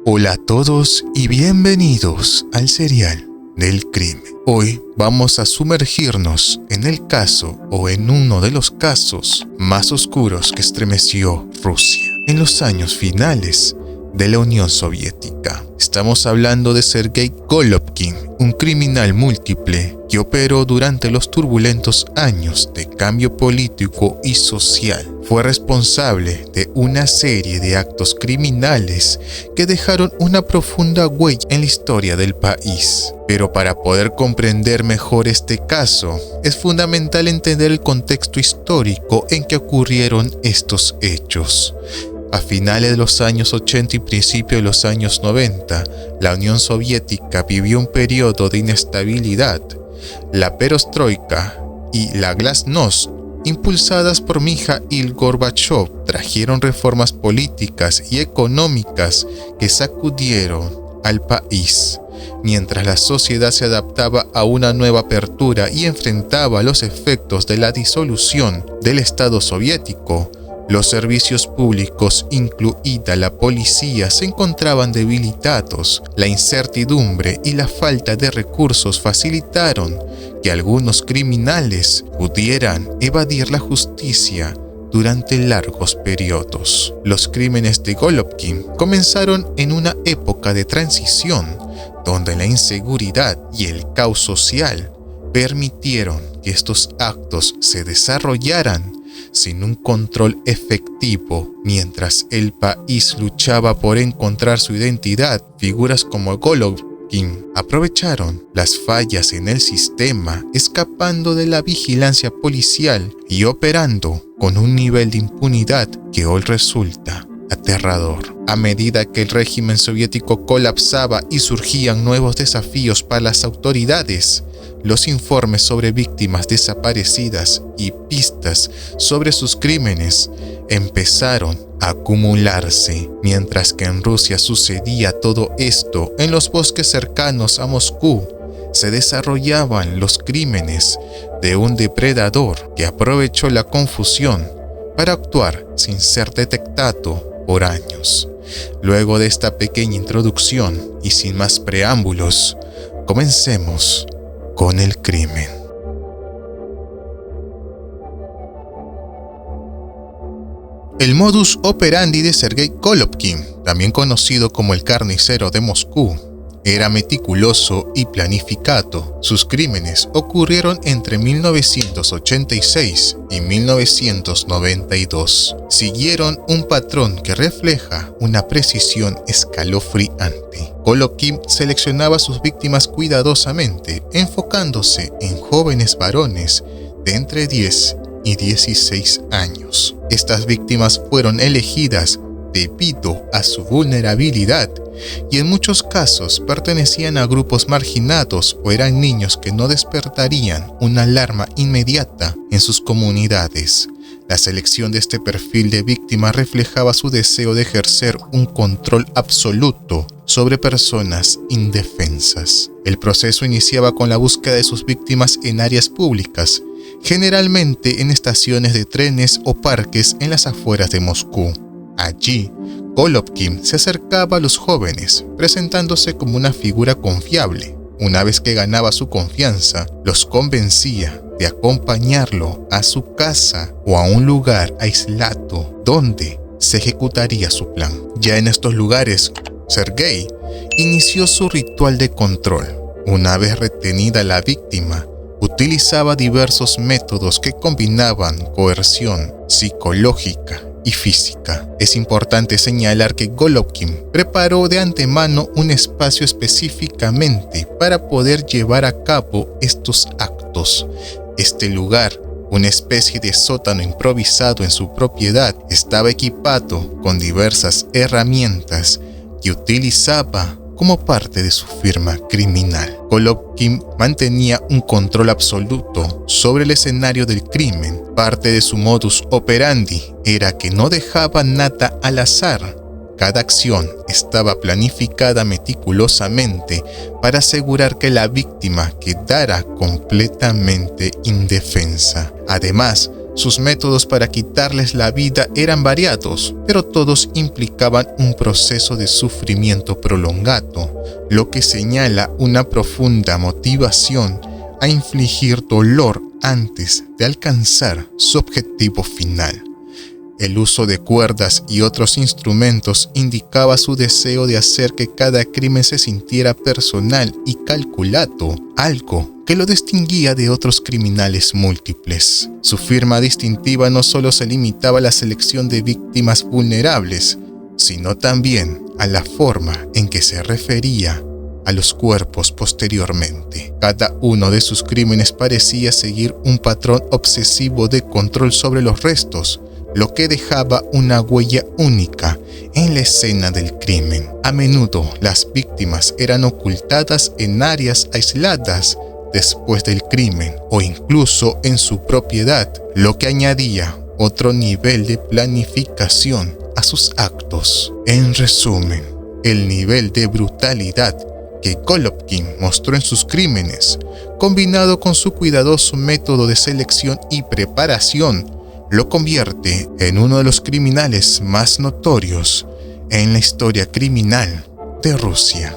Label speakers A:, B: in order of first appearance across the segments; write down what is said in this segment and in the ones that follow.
A: Hola a todos y bienvenidos al serial del crimen. Hoy vamos a sumergirnos en el caso o en uno de los casos más oscuros que estremeció Rusia en los años finales de la Unión Soviética. Estamos hablando de Sergei Golovkin, un criminal múltiple que operó durante los turbulentos años de cambio político y social. Fue responsable de una serie de actos criminales que dejaron una profunda huella en la historia del país. Pero para poder comprender mejor este caso, es fundamental entender el contexto histórico en que ocurrieron estos hechos. A finales de los años 80 y principios de los años 90, la Unión Soviética vivió un periodo de inestabilidad. La perestroika y la glasnost, impulsadas por Mikhail Gorbachev, trajeron reformas políticas y económicas que sacudieron al país. Mientras la sociedad se adaptaba a una nueva apertura y enfrentaba los efectos de la disolución del Estado soviético, los servicios públicos, incluida la policía, se encontraban debilitados. La incertidumbre y la falta de recursos facilitaron que algunos criminales pudieran evadir la justicia durante largos periodos. Los crímenes de Golovkin comenzaron en una época de transición, donde la inseguridad y el caos social permitieron que estos actos se desarrollaran sin un control efectivo. Mientras el país luchaba por encontrar su identidad, figuras como Golovkin aprovecharon las fallas en el sistema, escapando de la vigilancia policial y operando con un nivel de impunidad que hoy resulta aterrador. A medida que el régimen soviético colapsaba y surgían nuevos desafíos para las autoridades, los informes sobre víctimas desaparecidas y pistas sobre sus crímenes empezaron a acumularse. Mientras que en Rusia sucedía todo esto, en los bosques cercanos a Moscú se desarrollaban los crímenes de un depredador que aprovechó la confusión para actuar sin ser detectado por años. Luego de esta pequeña introducción y sin más preámbulos, comencemos con el crimen. El modus operandi de Sergei Golovkin, también conocido como el carnicero de Moscú, era meticuloso y planificado. Sus crímenes ocurrieron entre 1986 y 1992. Siguieron un patrón que refleja una precisión escalofriante. Golovkin seleccionaba a sus víctimas cuidadosamente, enfocándose en jóvenes varones de entre 10 y 16 años. Estas víctimas fueron elegidas debido a su vulnerabilidad y en muchos casos pertenecían a grupos marginados o eran niños que no despertarían una alarma inmediata en sus comunidades. La selección de este perfil de víctima reflejaba su deseo de ejercer un control absoluto sobre personas indefensas. El proceso iniciaba con la búsqueda de sus víctimas en áreas públicas, generalmente en estaciones de trenes o parques en las afueras de Moscú. Allí, Golovkin se acercaba a los jóvenes, presentándose como una figura confiable. Una vez que ganaba su confianza, los convencía de acompañarlo a su casa o a un lugar aislado donde se ejecutaría su plan. Ya en estos lugares, Sergei inició su ritual de control. Una vez retenida la víctima, utilizaba diversos métodos que combinaban coerción psicológica y física. Es importante señalar que Golovkin preparó de antemano un espacio específicamente para poder llevar a cabo estos actos. Este lugar, una especie de sótano improvisado en su propiedad, estaba equipado con diversas herramientas que utilizaba como parte de su firma criminal. Golovkin mantenía un control absoluto sobre el escenario del crimen. Parte de su modus operandi era que no dejaba nada al azar. Cada acción estaba planificada meticulosamente para asegurar que la víctima quedara completamente indefensa. Además, Sus métodos para quitarles la vida eran variados, pero todos implicaban un proceso de sufrimiento prolongado, lo que señala una profunda motivación a infligir dolor antes de alcanzar su objetivo final. El uso de cuerdas y otros instrumentos indicaba su deseo de hacer que cada crimen se sintiera personal y calculado, algo que lo distinguía de otros criminales múltiples. Su firma distintiva no solo se limitaba a la selección de víctimas vulnerables, sino también a la forma en que se refería a los cuerpos posteriormente. Cada uno de sus crímenes parecía seguir un patrón obsesivo de control sobre los restos, lo que dejaba una huella única en la escena del crimen. A menudo las víctimas eran ocultadas en áreas aisladas después del crimen o incluso en su propiedad, lo que añadía otro nivel de planificación a sus actos. En resumen, el nivel de brutalidad que Golovkin mostró en sus crímenes, combinado con su cuidadoso método de selección y preparación, lo convierte en uno de los criminales más notorios en la historia criminal de Rusia.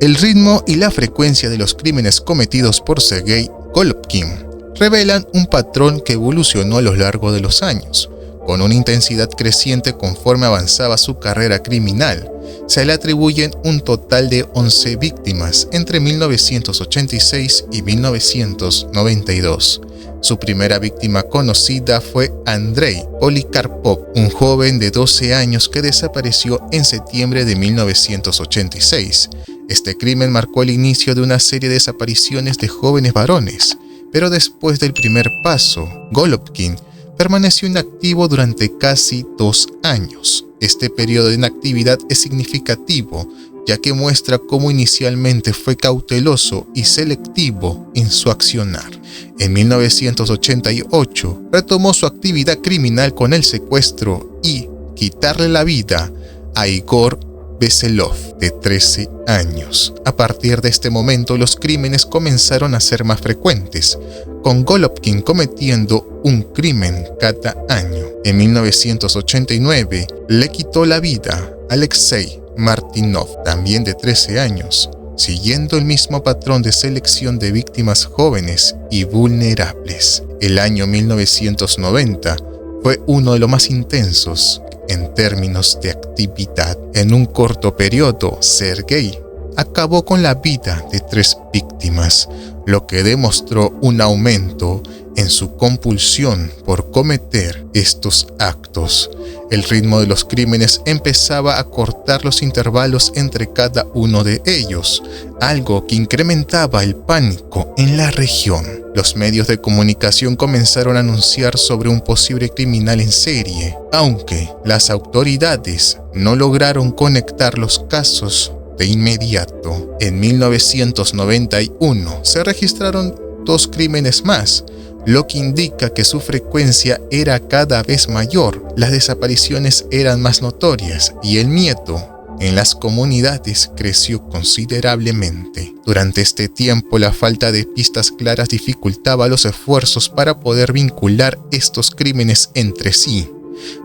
A: El ritmo y la frecuencia de los crímenes cometidos por Sergei Golovkin revelan un patrón que evolucionó a lo largo de los años, con una intensidad creciente conforme avanzaba su carrera criminal. Se le atribuyen un total de 11 víctimas entre 1986 y 1992. Su primera víctima conocida fue Andrei Polikarpov, un joven de 12 años que desapareció en septiembre de 1986. Este crimen marcó el inicio de una serie de desapariciones de jóvenes varones, pero después del primer paso, Golovkin permaneció inactivo durante casi 2 años. Este periodo de inactividad es significativo, ya que muestra cómo inicialmente fue cauteloso y selectivo en su accionar. En 1988 retomó su actividad criminal con el secuestro y quitarle la vida a Igor Veselov, de 13 años. A partir de este momento, los crímenes comenzaron a ser más frecuentes, con Golovkin cometiendo un crimen cada año. En 1989, le quitó la vida a Alexei Martinov, también de 13 años, siguiendo el mismo patrón de selección de víctimas jóvenes y vulnerables. El año 1990 fue uno de los más intensos en términos de actividad. En un corto periodo, Sergei acabó con la vida de 3 víctimas, lo que demostró un aumento en su compulsión por cometer estos actos. El ritmo de los crímenes empezaba a cortar los intervalos entre cada uno de ellos, algo que incrementaba el pánico en la región. Los medios de comunicación comenzaron a anunciar sobre un posible criminal en serie, aunque las autoridades no lograron conectar los casos de inmediato. En 1991 se registraron 2 crímenes más, lo que indica que su frecuencia era cada vez mayor, las desapariciones eran más notorias y el miedo en las comunidades creció considerablemente. Durante este tiempo, la falta de pistas claras dificultaba los esfuerzos para poder vincular estos crímenes entre sí.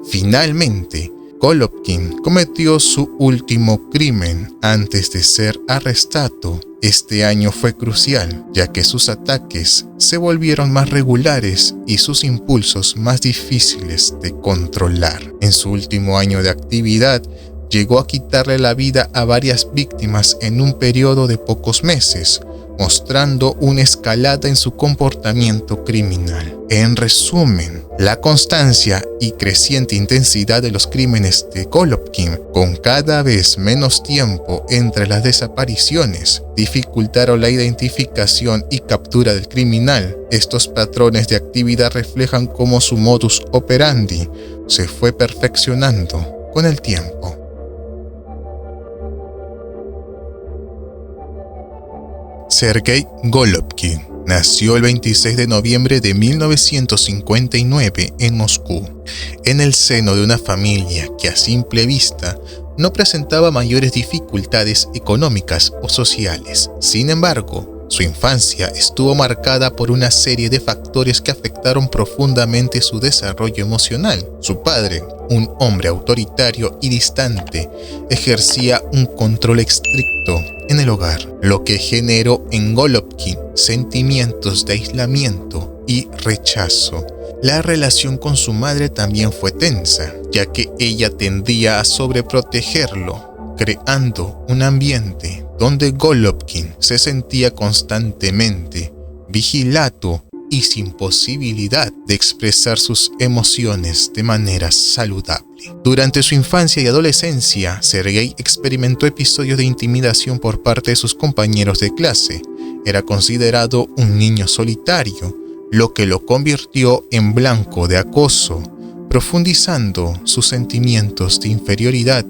A: Finalmente, Golovkin cometió su último crimen antes de ser arrestado. Este año fue crucial, ya que sus ataques se volvieron más regulares y sus impulsos más difíciles de controlar. En su último año de actividad, llegó a quitarle la vida a varias víctimas en un periodo de pocos meses, mostrando una escalada en su comportamiento criminal. En resumen, la constancia y creciente intensidad de los crímenes de Golovkin, con cada vez menos tiempo entre las desapariciones, dificultaron la identificación y captura del criminal. Estos patrones de actividad reflejan cómo su modus operandi se fue perfeccionando con el tiempo. Sergei Golovkin nació el 26 de noviembre de 1959 en Moscú, en el seno de una familia que a simple vista no presentaba mayores dificultades económicas o sociales. Sin embargo, Su infancia estuvo marcada por una serie de factores que afectaron profundamente su desarrollo emocional. Su padre, un hombre autoritario y distante, ejercía un control estricto en el hogar, lo que generó en Golovkin sentimientos de aislamiento y rechazo. La relación con su madre también fue tensa, ya que ella tendía a sobreprotegerlo, creando un ambiente donde Golovkin se sentía constantemente vigilado y sin posibilidad de expresar sus emociones de manera saludable. Durante su infancia y adolescencia, Sergei experimentó episodios de intimidación por parte de sus compañeros de clase. Era considerado un niño solitario, lo que lo convirtió en blanco de acoso, profundizando sus sentimientos de inferioridad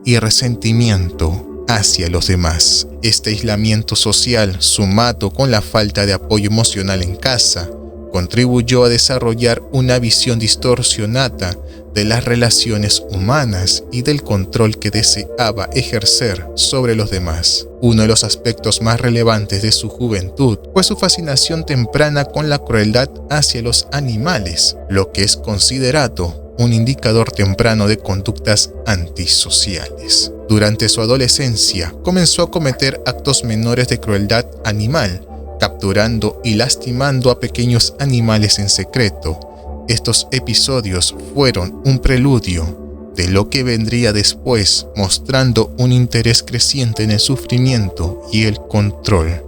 A: y resentimiento hacia los demás. Este aislamiento social, sumado con la falta de apoyo emocional en casa, contribuyó a desarrollar una visión distorsionada de las relaciones humanas y del control que deseaba ejercer sobre los demás. Uno de los aspectos más relevantes de su juventud fue su fascinación temprana con la crueldad hacia los animales, lo que es considerado un indicador temprano de conductas antisociales. Durante su adolescencia, comenzó a cometer actos menores de crueldad animal, capturando y lastimando a pequeños animales en secreto. Estos episodios fueron un preludio de lo que vendría después, mostrando un interés creciente en el sufrimiento y el control.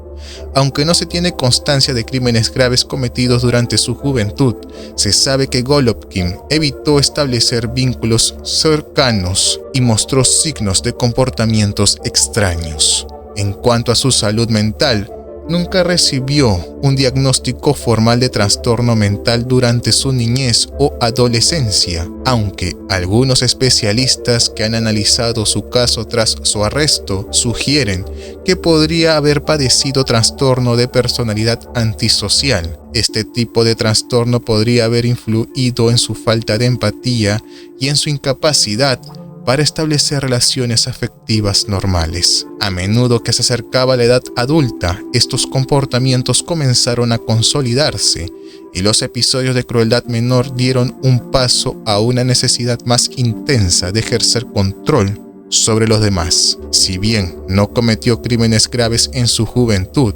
A: Aunque no se tiene constancia de crímenes graves cometidos durante su juventud, se sabe que Golovkin evitó establecer vínculos cercanos y mostró signos de comportamientos extraños. En cuanto a su salud mental, nunca recibió un diagnóstico formal de trastorno mental durante su niñez o adolescencia, aunque algunos especialistas que han analizado su caso tras su arresto sugieren que podría haber padecido trastorno de personalidad antisocial. Este tipo de trastorno podría haber influido en su falta de empatía y en su incapacidad para establecer relaciones afectivas normales. A menudo que se acercaba la edad adulta, estos comportamientos comenzaron a consolidarse y los episodios de crueldad menor dieron un paso a una necesidad más intensa de ejercer control sobre los demás. Si bien no cometió crímenes graves en su juventud,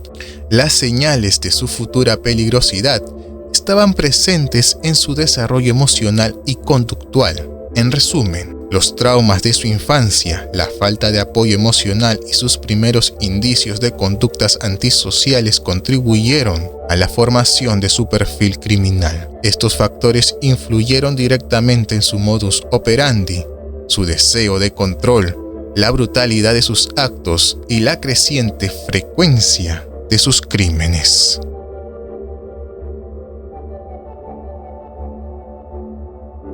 A: las señales de su futura peligrosidad estaban presentes en su desarrollo emocional y conductual. En resumen, los traumas de su infancia, la falta de apoyo emocional y sus primeros indicios de conductas antisociales contribuyeron a la formación de su perfil criminal. Estos factores influyeron directamente en su modus operandi, su deseo de control, la brutalidad de sus actos y la creciente frecuencia de sus crímenes.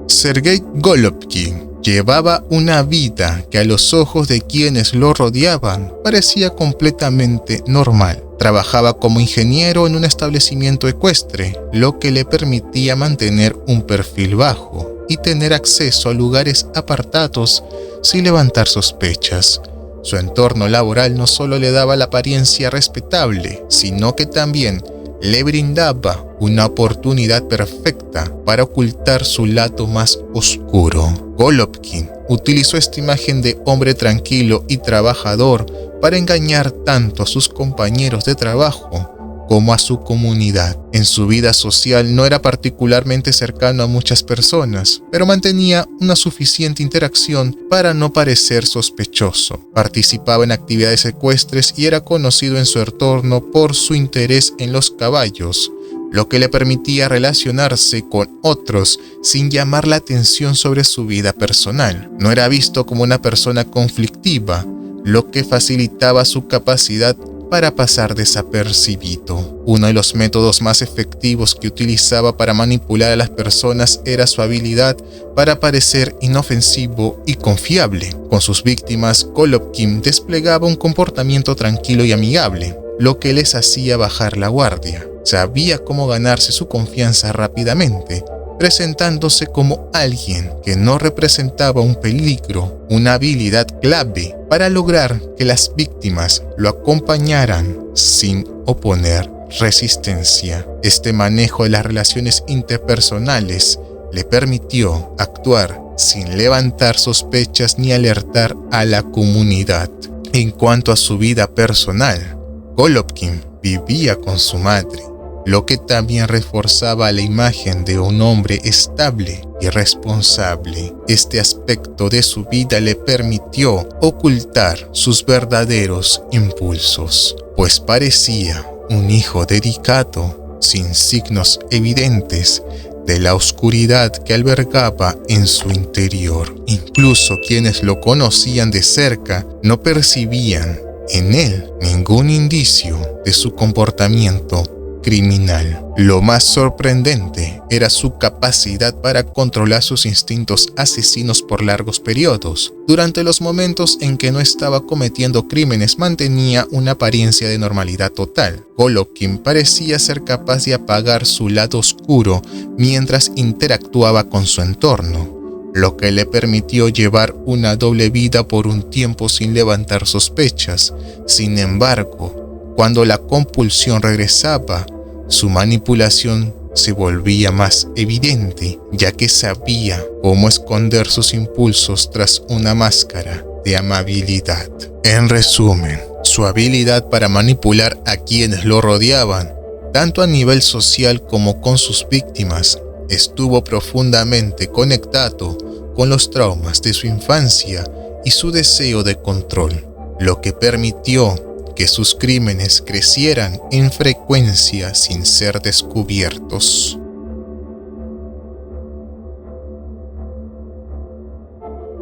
A: Sergei Golovkin llevaba una vida que a los ojos de quienes lo rodeaban parecía completamente normal. Trabajaba como ingeniero en un establecimiento ecuestre, lo que le permitía mantener un perfil bajo y tener acceso a lugares apartados sin levantar sospechas. Su entorno laboral no solo le daba la apariencia respetable, sino que también le brindaba una oportunidad perfecta para ocultar su lado más oscuro. Golovkin utilizó esta imagen de hombre tranquilo y trabajador para engañar tanto a sus compañeros de trabajo como a su comunidad. En su vida social no era particularmente cercano a muchas personas, pero mantenía una suficiente interacción para no parecer sospechoso. Participaba en actividades ecuestres y era conocido en su entorno por su interés en los caballos, lo que le permitía relacionarse con otros sin llamar la atención sobre su vida personal. No era visto como una persona conflictiva, lo que facilitaba su capacidad para pasar desapercibido. Uno de los métodos más efectivos que utilizaba para manipular a las personas era su habilidad para parecer inofensivo y confiable. Con sus víctimas, Golovkin desplegaba un comportamiento tranquilo y amigable, lo que les hacía bajar la guardia. Sabía cómo ganarse su confianza rápidamente, presentándose como alguien que no representaba un peligro, una habilidad clave para lograr que las víctimas lo acompañaran sin oponer resistencia. Este manejo de las relaciones interpersonales le permitió actuar sin levantar sospechas ni alertar a la comunidad. En cuanto a su vida personal, Golovkin vivía con su madre, lo que también reforzaba la imagen de un hombre estable y responsable. Este aspecto de su vida le permitió ocultar sus verdaderos impulsos, pues parecía un hijo dedicado, sin signos evidentes de la oscuridad que albergaba en su interior. Incluso quienes lo conocían de cerca no percibían en él ningún indicio de su comportamiento criminal. Lo más sorprendente era su capacidad para controlar sus instintos asesinos por largos periodos. Durante los momentos en que no estaba cometiendo crímenes, mantenía una apariencia de normalidad total. Golovkin parecía ser capaz de apagar su lado oscuro mientras interactuaba con su entorno, lo que le permitió llevar una doble vida por un tiempo sin levantar sospechas. Sin embargo, cuando la compulsión regresaba, su manipulación se volvía más evidente, ya que sabía cómo esconder sus impulsos tras una máscara de amabilidad. En resumen, su habilidad para manipular a quienes lo rodeaban, tanto a nivel social como con sus víctimas, estuvo profundamente conectado con los traumas de su infancia y su deseo de control, lo que permitió que sus crímenes crecieran en frecuencia sin ser descubiertos.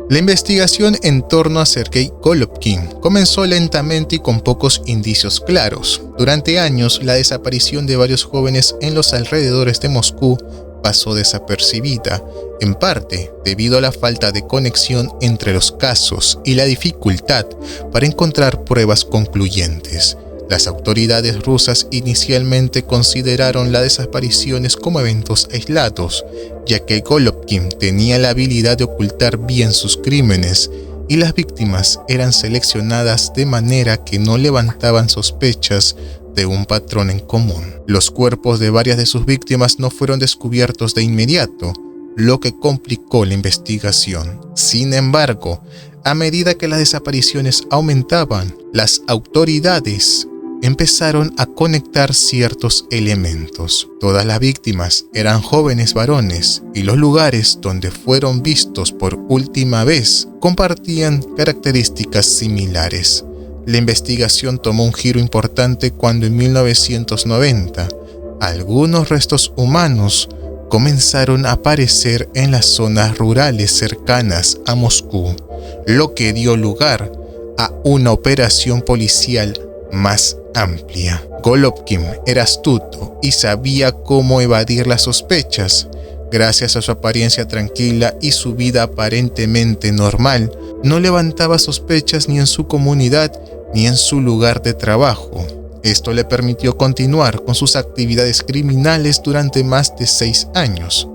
A: La investigación en torno a Sergei Golovkin comenzó lentamente y con pocos indicios claros. Durante años, la desaparición de varios jóvenes en los alrededores de Moscú pasó desapercibida, en parte debido a la falta de conexión entre los casos y la dificultad para encontrar pruebas concluyentes. Las autoridades rusas inicialmente consideraron las desapariciones como eventos aislados, ya que Golovkin tenía la habilidad de ocultar bien sus crímenes y las víctimas eran seleccionadas de manera que no levantaban sospechas de un patrón en común. Los cuerpos de varias de sus víctimas no fueron descubiertos de inmediato, lo que complicó la investigación. Sin embargo, a medida que las desapariciones aumentaban, las autoridades empezaron a conectar ciertos elementos. Todas las víctimas eran jóvenes varones y los lugares donde fueron vistos por última vez compartían características similares. La investigación tomó un giro importante cuando en 1990 algunos restos humanos comenzaron a aparecer en las zonas rurales cercanas a Moscú, lo que dio lugar a una operación policial más amplia. Golovkin era astuto y sabía cómo evadir las sospechas. Gracias a su apariencia tranquila y su vida aparentemente normal, no levantaba sospechas ni en su comunidad ni en su lugar de trabajo. Esto le permitió continuar con sus actividades criminales durante más de 6 años,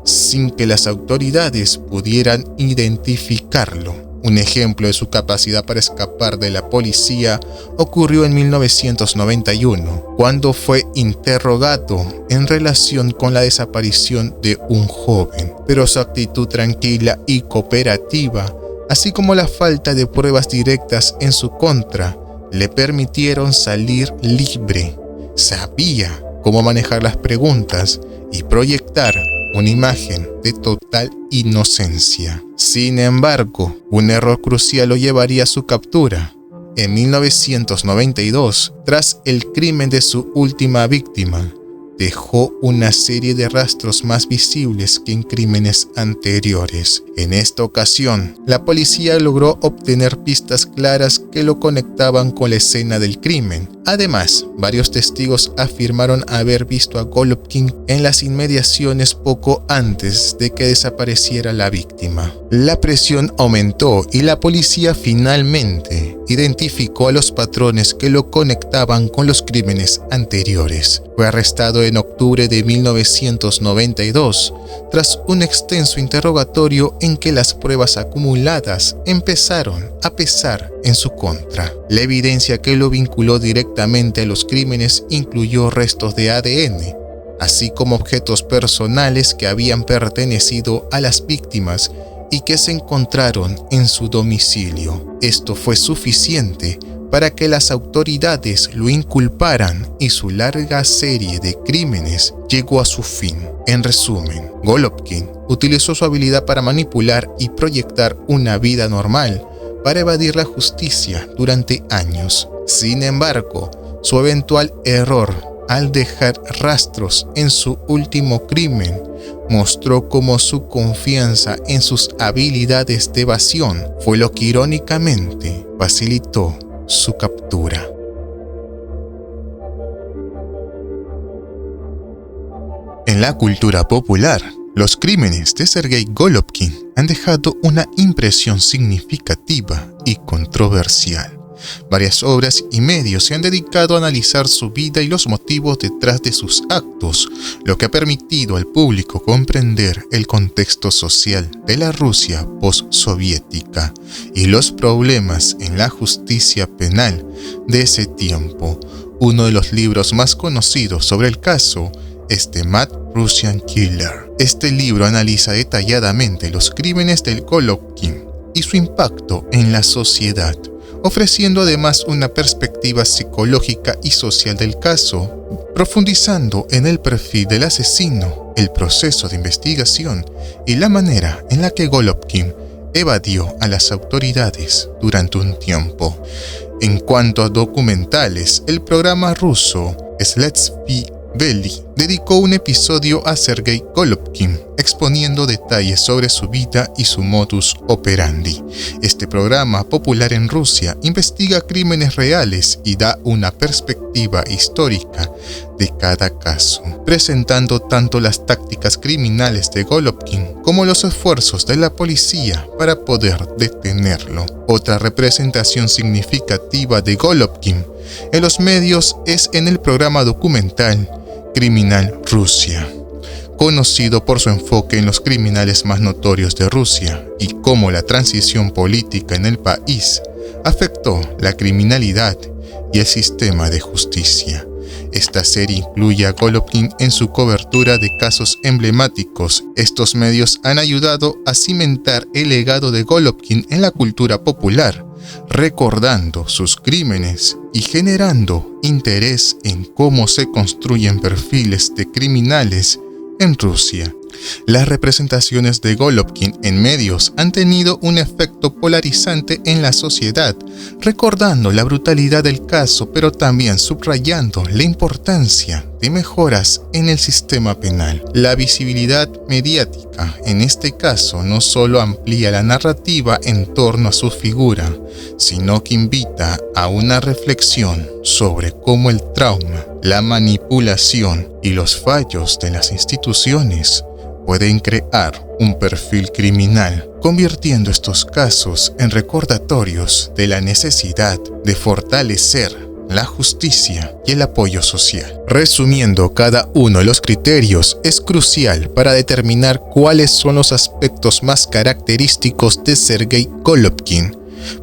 A: sin que las autoridades pudieran identificarlo. Un ejemplo de su capacidad para escapar de la policía ocurrió en 1991, cuando fue interrogado en relación con la desaparición de un joven, pero su actitud tranquila y cooperativa, así como la falta de pruebas directas en su contra, le permitieron salir libre. Sabía cómo manejar las preguntas y proyectar una imagen de total inocencia. Sin embargo, un error crucial lo llevaría a su captura. En 1992, tras el crimen de su última víctima, dejó una serie de rastros más visibles que en crímenes anteriores. En esta ocasión, la policía logró obtener pistas claras que lo conectaban con la escena del crimen. Además, varios testigos afirmaron haber visto a Golovkin en las inmediaciones poco antes de que desapareciera la víctima. La presión aumentó y la policía finalmente identificó a los patrones que lo conectaban con los crímenes anteriores. Fue arrestado fallecido en octubre de 1992, tras un extenso interrogatorio en que las pruebas acumuladas empezaron a pesar en su contra. La evidencia que lo vinculó directamente a los crímenes incluyó restos de ADN, así como objetos personales que habían pertenecido a las víctimas y que se encontraron en su domicilio. Esto fue suficiente para que las autoridades lo inculparan y su larga serie de crímenes llegó a su fin. En resumen, Golovkin utilizó su habilidad para manipular y proyectar una vida normal para evadir la justicia durante años. Sin embargo, su eventual error al dejar rastros en su último crimen mostró cómo su confianza en sus habilidades de evasión fue lo que irónicamente facilitó su captura. En la cultura popular, los crímenes de Sergei Golovkin han dejado una impresión significativa y controversial. Varias obras y medios se han dedicado a analizar su vida y los motivos detrás de sus actos, lo que ha permitido al público comprender el contexto social de la Rusia postsoviética y los problemas en la justicia penal de ese tiempo. Uno de los libros más conocidos sobre el caso es The Mad Russian Killer. Este libro analiza detalladamente los crímenes del Golovkin y su impacto en la sociedad, ofreciendo además una perspectiva psicológica y social del caso, profundizando en el perfil del asesino, el proceso de investigación y la manera en la que Golovkin evadió a las autoridades durante un tiempo. En cuanto a documentales, el programa ruso Следствие Вели dedicó un episodio a Sergei Golovkin, exponiendo detalles sobre su vida y su modus operandi. Este programa, popular en Rusia, investiga crímenes reales y da una perspectiva histórica de cada caso, presentando tanto las tácticas criminales de Golovkin como los esfuerzos de la policía para poder detenerlo. Otra representación significativa de Golovkin en los medios es en el programa documental Criminal Rusia, conocido por su enfoque en los criminales más notorios de Rusia y cómo la transición política en el país afectó la criminalidad y el sistema de justicia. Esta serie incluye a Golovkin en su cobertura de casos emblemáticos. Estos medios han ayudado a cimentar el legado de Golovkin en la cultura popular, recordando sus crímenes y generando interés en cómo se construyen perfiles de criminales en Rusia. Las representaciones de Golovkin en medios han tenido un efecto polarizante en la sociedad, recordando la brutalidad del caso, pero también subrayando la importancia de mejoras en el sistema penal. La visibilidad mediática, en este caso, no solo amplía la narrativa en torno a su figura, sino que invita a una reflexión sobre cómo el trauma, la manipulación y los fallos de las instituciones pueden crear un perfil criminal, convirtiendo estos casos en recordatorios de la necesidad de fortalecer la justicia y el apoyo social. Resumiendo cada uno de los criterios, es crucial para determinar cuáles son los aspectos más característicos de Sergei Golovkin.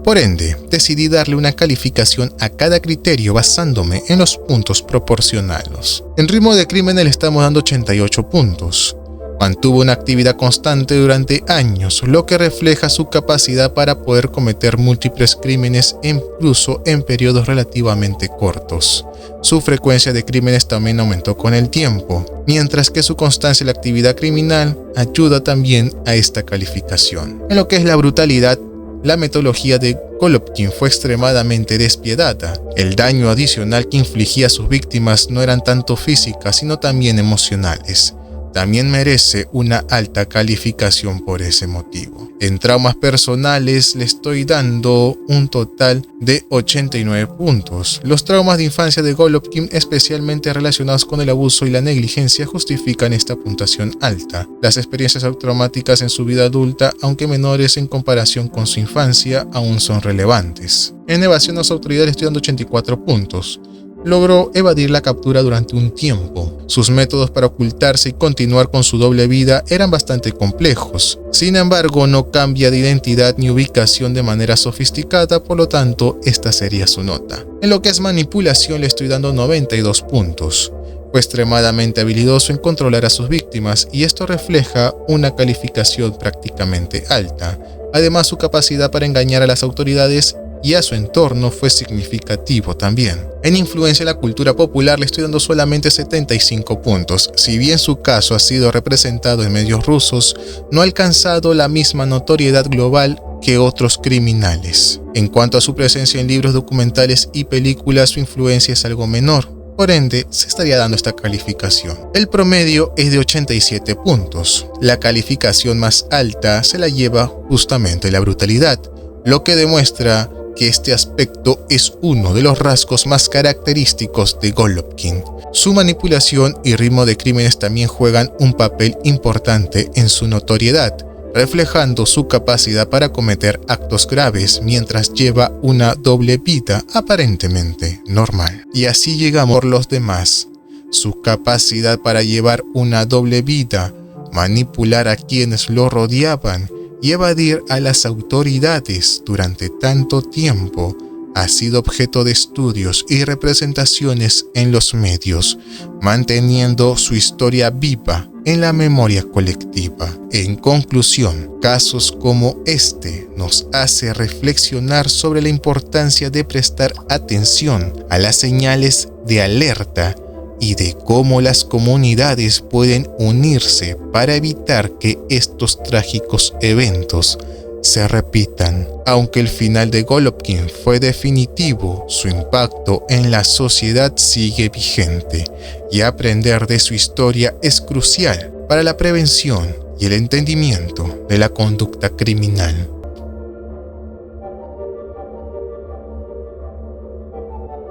A: Por ende, decidí darle una calificación a cada criterio basándome en los puntos proporcionados. En ritmo de crimen le estamos dando 88 puntos. Mantuvo una actividad constante durante años, lo que refleja su capacidad para poder cometer múltiples crímenes incluso en periodos relativamente cortos. Su frecuencia de crímenes también aumentó con el tiempo, mientras que su constancia en la actividad criminal ayuda también a esta calificación. En lo que es la brutalidad, la metodología de Golovkin fue extremadamente despiadada. El daño adicional que infligía a sus víctimas no eran tanto físicas, sino también emocionales. También merece una alta calificación por ese motivo. En traumas personales le estoy dando un total de 89 puntos. Los traumas de infancia de Golovkin, especialmente relacionados con el abuso y la negligencia, justifican esta puntuación alta. Las experiencias traumáticas en su vida adulta, aunque menores en comparación con su infancia, aún son relevantes. En evasión a las autoridades le estoy dando 84 puntos. logró evadir la captura durante un tiempo. Sus métodos para ocultarse y continuar con su doble vida eran bastante complejos. Sin embargo, no cambia de identidad ni ubicación de manera sofisticada, por lo tanto, esta sería su nota. En lo que es manipulación le estoy dando 92 puntos. Fue extremadamente habilidoso en controlar a sus víctimas y esto refleja una calificación prácticamente alta. Además, su capacidad para engañar a las autoridades y a su entorno fue significativo también. En influencia en la cultura popular le estoy dando solamente 75 puntos. Si bien su caso ha sido representado en medios rusos, no ha alcanzado la misma notoriedad global que otros criminales. En cuanto a su presencia en libros documentales y películas, su influencia es algo menor. Por ende, se estaría dando esta calificación. El promedio es de 87 puntos. La calificación más alta se la lleva justamente la brutalidad, lo que demuestra que este aspecto es uno de los rasgos más característicos de Golovkin. Su manipulación y ritmo de crímenes también juegan un papel importante en su notoriedad, reflejando su capacidad para cometer actos graves mientras lleva una doble vida aparentemente normal. Y así llegamos por los demás. Su capacidad para llevar una doble vida, manipular a quienes lo rodeaban y evadir a las autoridades durante tanto tiempo ha sido objeto de estudios y representaciones en los medios, manteniendo su historia viva en la memoria colectiva. En conclusión, casos como este nos hace reflexionar sobre la importancia de prestar atención a las señales de alerta y de cómo las comunidades pueden unirse para evitar que estos trágicos eventos se repitan. Aunque el final de Golovkin fue definitivo, su impacto en la sociedad sigue vigente y aprender de su historia es crucial para la prevención y el entendimiento de la conducta criminal.